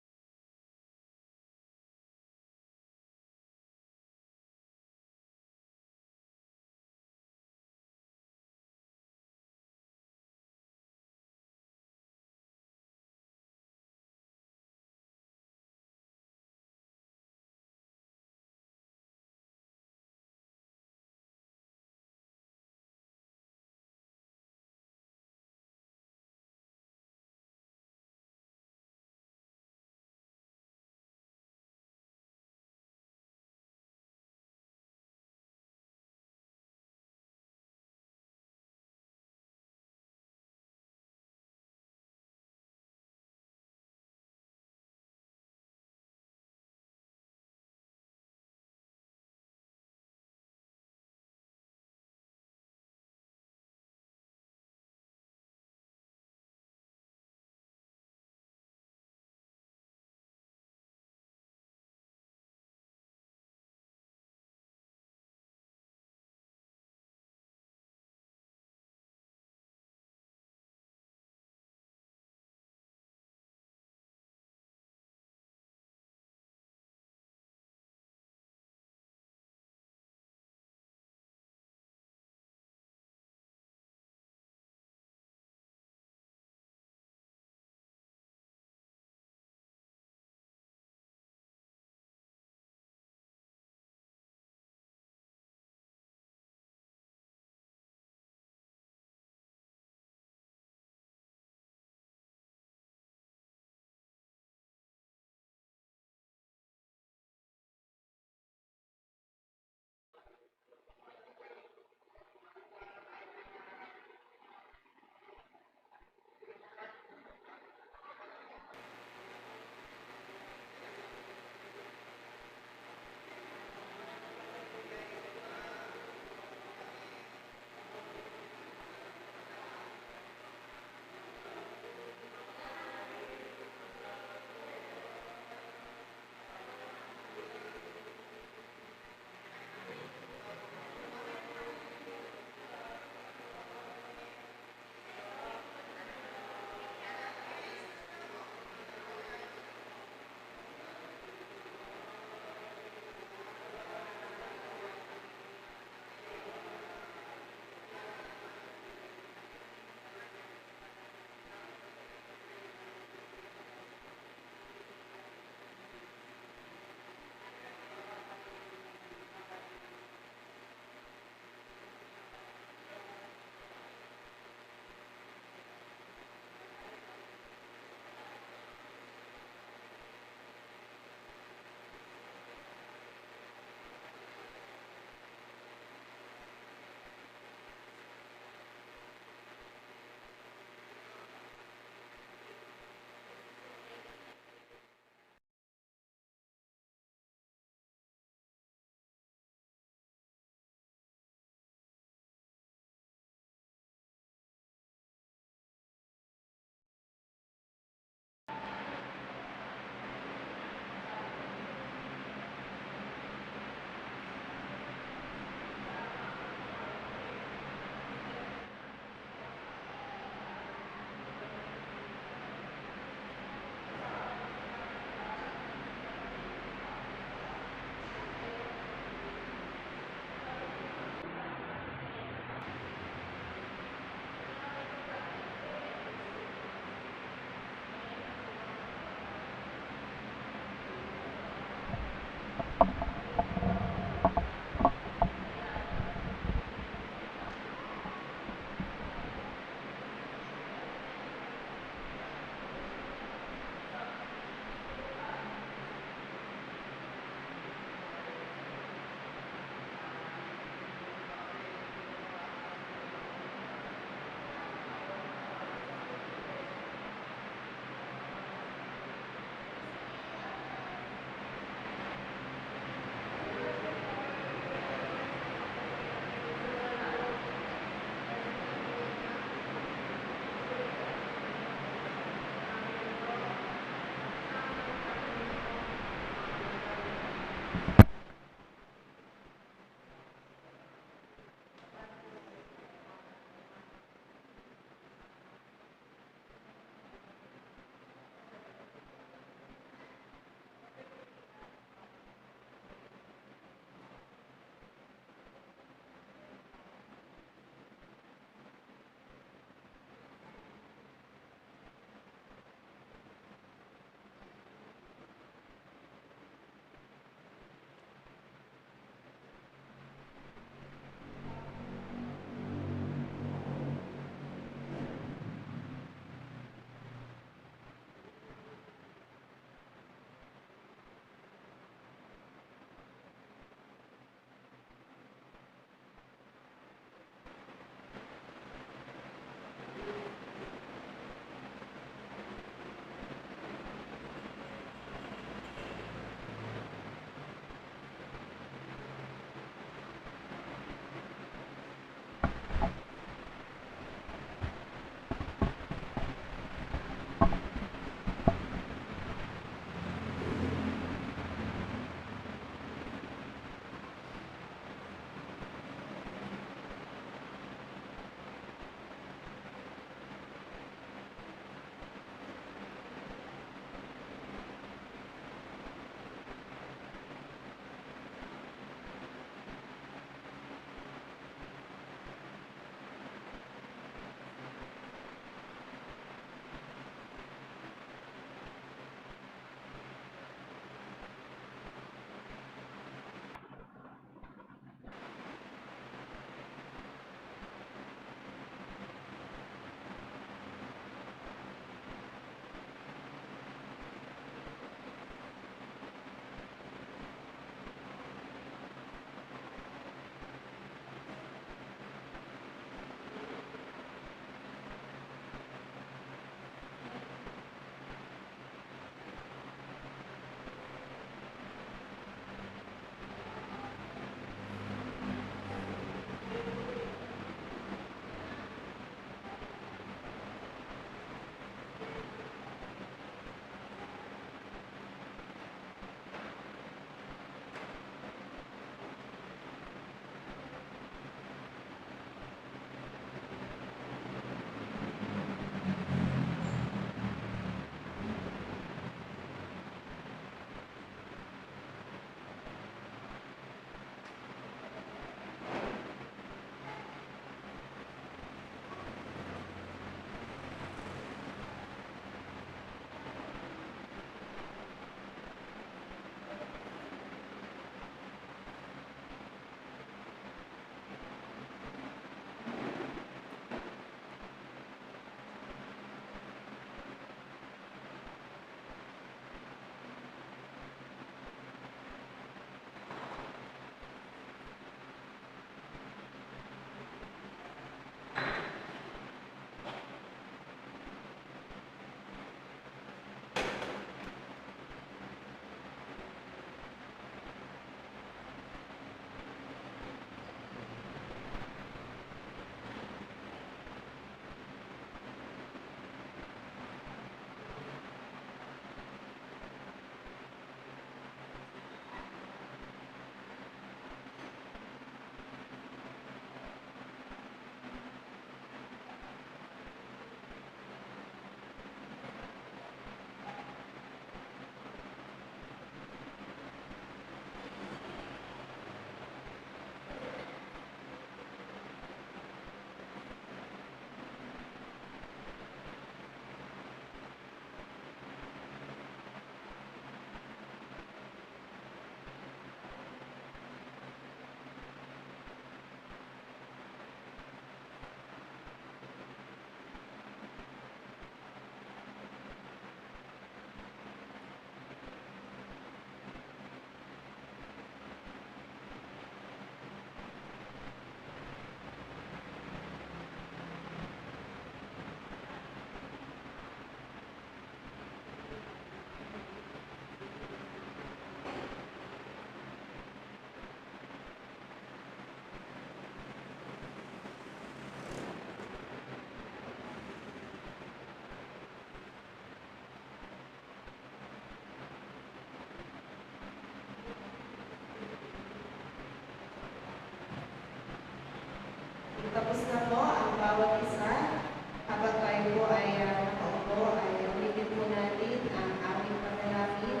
Tapos na po ang bawat isa. Habang tayo po ay nakaupo, ay ulitin po natin ang aming panalangin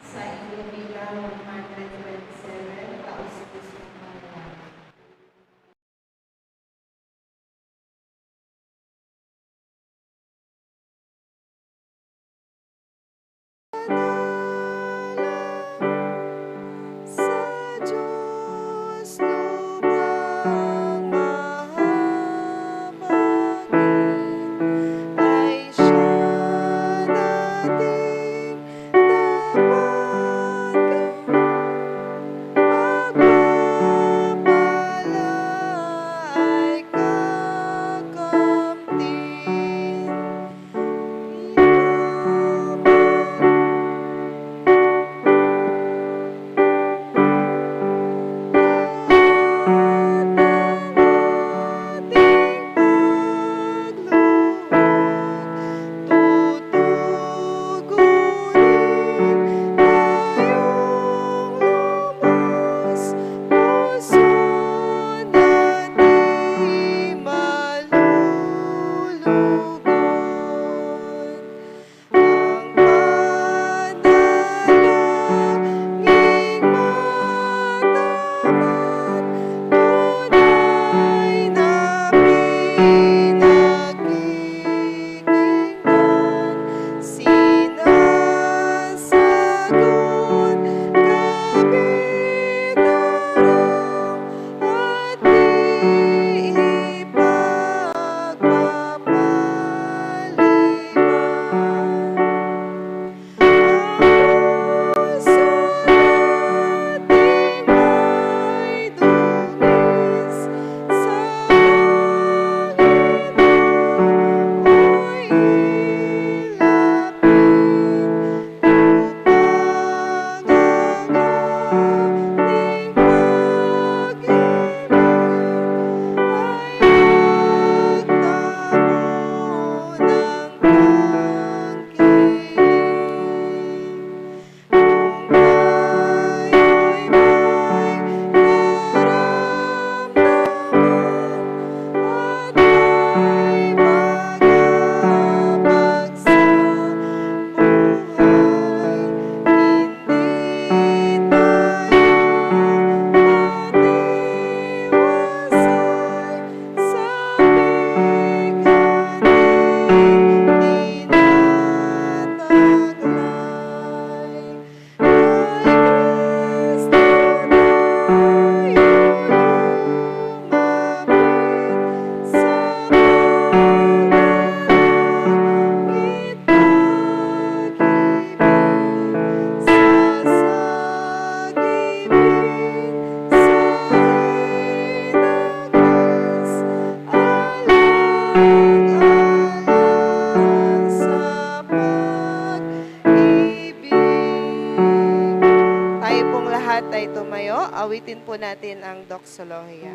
sa inyong bilang 127, taus-pusong panalangin. Sa Diyos lubhang mahamagin, ay siya nating dapat magpapala ay kakamtin. Tayo tumayo, awitin po natin ang Doxologia.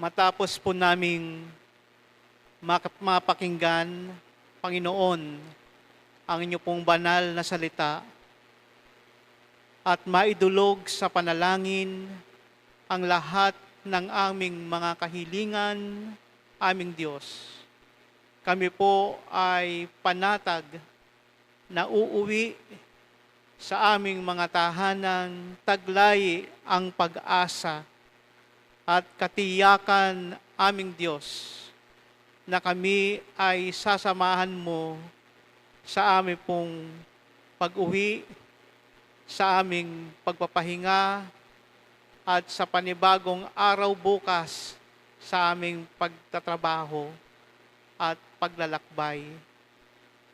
Matapos po naming mapakinggan, Panginoon, ang inyo pong banal na salita at maidulog sa panalangin ang lahat ng aming mga kahilingan, aming Diyos. Kami po ay panatag na uuwi sa aming mga tahanan, taglay ang pag-asa at katiyakan aming Diyos na kami ay sasamahan mo sa aming pong pag-uwi, sa aming pagpapahinga at sa panibagong araw bukas sa aming pagtatrabaho at paglalakbay.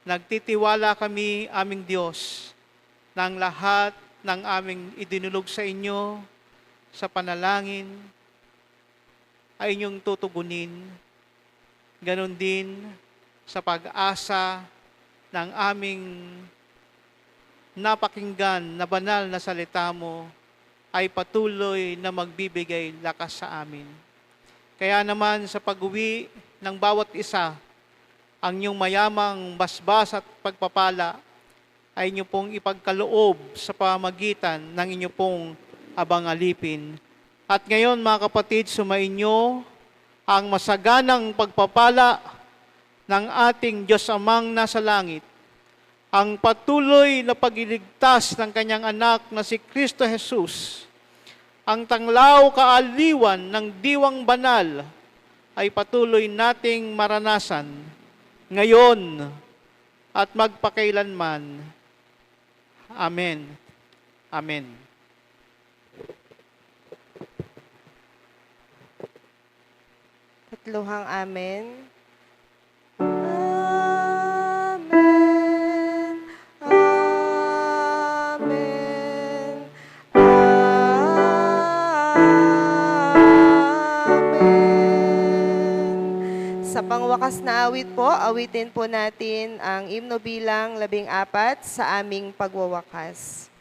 Nagtitiwala kami, aming Diyos, ng lahat ng aming idinulog sa inyo sa panalangin ay inyong tutugunin. Ganon din sa pag-asa ng aming napakinggan na banal na salita mo ay patuloy na magbibigay lakas sa amin. Kaya naman sa pag-uwi ng bawat isa, ang inyong mayamang basbas at pagpapala ay inyo pong ipagkaloob sa pamagitan ng inyo pong abang alipin. At ngayon mga kapatid, sumainyo ang masaganang pagpapala ng ating Diyos Amang nasa langit, ang patuloy na pagliligtas ng kanyang anak na si Kristo Jesus, ang tanglaw kaaliwan ng diwang banal ay patuloy nating maranasan ngayon at magpakailanman. Amen. Amen. Katluhang amen. Amen. Amen. Amen. Sa pangwakas na awit po, awitin po natin ang himno bilang 14 sa aming pagwawakas.